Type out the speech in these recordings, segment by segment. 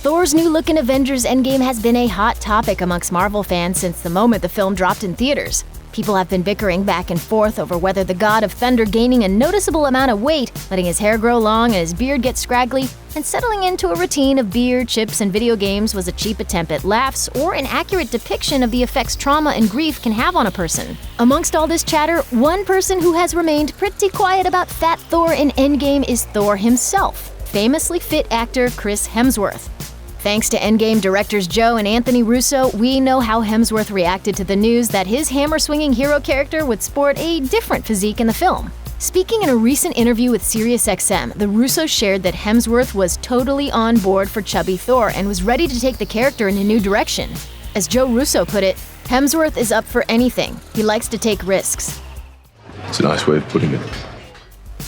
Thor's new look in Avengers Endgame has been a hot topic amongst Marvel fans since the moment the film dropped in theaters. People have been bickering back and forth over whether the God of Thunder gaining a noticeable amount of weight, letting his hair grow long and his beard get scraggly, and settling into a routine of beer, chips, and video games was a cheap attempt at laughs or an accurate depiction of the effects trauma and grief can have on a person. Amongst all this chatter, one person who has remained pretty quiet about Fat Thor in Endgame is Thor himself, famously fit actor Chris Hemsworth. Thanks to Endgame directors Joe and Anthony Russo, we know how Hemsworth reacted to the news that his hammer-swinging hero character would sport a different physique in the film. Speaking in a recent interview with SiriusXM, the Russos shared that Hemsworth was totally on board for chubby Thor and was ready to take the character in a new direction. As Joe Russo put it, Hemsworth is up for anything. He likes to take risks. It's a nice way of putting it.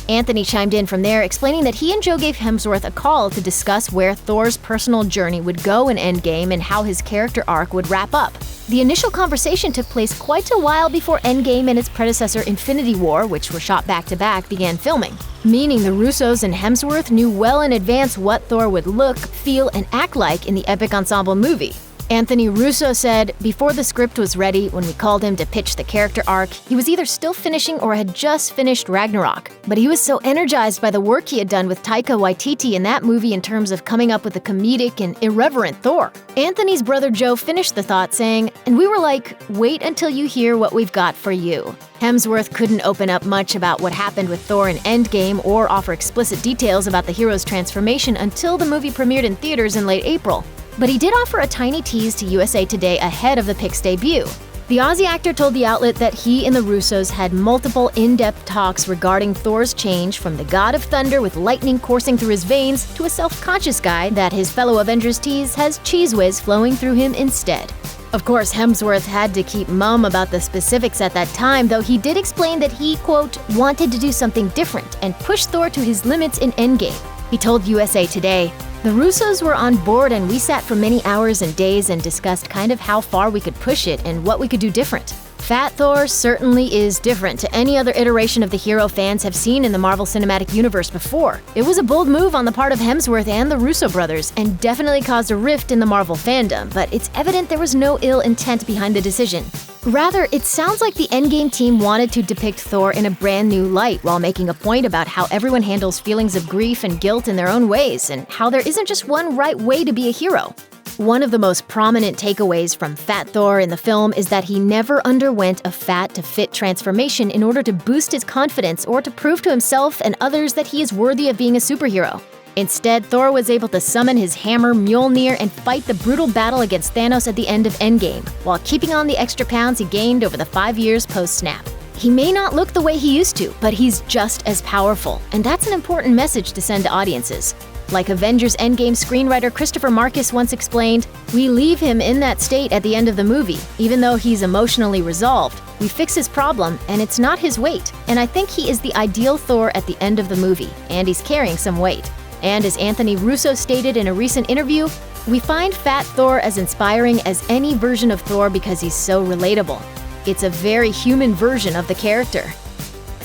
Anthony chimed in from there, explaining that he and Joe gave Hemsworth a call to discuss where Thor's personal journey would go in Endgame and how his character arc would wrap up. The initial conversation took place quite a while before Endgame and its predecessor Infinity War, which were shot back-to-back, began filming, meaning the Russos and Hemsworth knew well in advance what Thor would look, feel, and act like in the epic ensemble movie. Anthony Russo said, "Before the script was ready, when we called him to pitch the character arc, he was either still finishing or had just finished Ragnarok. But he was so energized by the work he had done with Taika Waititi in that movie in terms of coming up with a comedic and irreverent Thor." Anthony's brother Joe finished the thought saying, "And we were like, wait until you hear what we've got for you." Hemsworth couldn't open up much about what happened with Thor in Endgame or offer explicit details about the hero's transformation until the movie premiered in theaters in late April. But he did offer a tiny tease to USA Today ahead of the pic's debut. The Aussie actor told the outlet that he and the Russos had multiple in-depth talks regarding Thor's change from the God of Thunder with lightning coursing through his veins to a self-conscious guy that his fellow Avengers tease has Cheez Whiz flowing through him instead. Of course, Hemsworth had to keep mum about the specifics at that time, though he did explain that he, quote, wanted to do something different and push Thor to his limits in Endgame. He told USA Today, "The Russos were on board and we sat for many hours and days and discussed kind of how far we could push it and what we could do different. Fat Thor certainly is different to any other iteration of the hero fans have seen in the Marvel Cinematic Universe before. It was a bold move on the part of Hemsworth and the Russo brothers and definitely caused a rift in the Marvel fandom, but it's evident there was no ill intent behind the decision. Rather, it sounds like the Endgame team wanted to depict Thor in a brand new light while making a point about how everyone handles feelings of grief and guilt in their own ways and how there isn't just one right way to be a hero." One of the most prominent takeaways from Fat Thor in the film is that he never underwent a fat to fit transformation in order to boost his confidence or to prove to himself and others that he is worthy of being a superhero. Instead, Thor was able to summon his hammer Mjolnir and fight the brutal battle against Thanos at the end of Endgame, while keeping on the extra pounds he gained over the 5 years post-snap. He may not look the way he used to, but he's just as powerful, and that's an important message to send to audiences. Like Avengers Endgame screenwriter Christopher Marcus once explained, "We leave him in that state at the end of the movie. Even though he's emotionally resolved, we fix his problem, and it's not his weight. And I think he is the ideal Thor at the end of the movie, and he's carrying some weight." And as Anthony Russo stated in a recent interview, "We find Fat Thor as inspiring as any version of Thor because he's so relatable. It's a very human version of the character."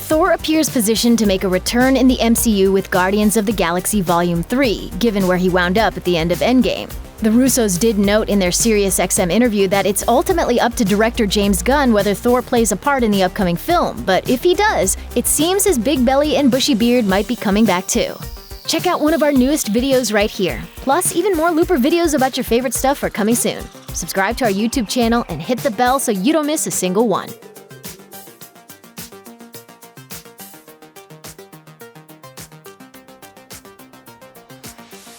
Thor appears positioned to make a return in the MCU with Guardians of the Galaxy Volume 3, given where he wound up at the end of Endgame. The Russos did note in their SiriusXM interview that it's ultimately up to director James Gunn whether Thor plays a part in the upcoming film, but if he does, it seems his big belly and bushy beard might be coming back too. Check out one of our newest videos right here. Plus, even more Looper videos about your favorite stuff are coming soon. Subscribe to our YouTube channel and hit the bell so you don't miss a single one.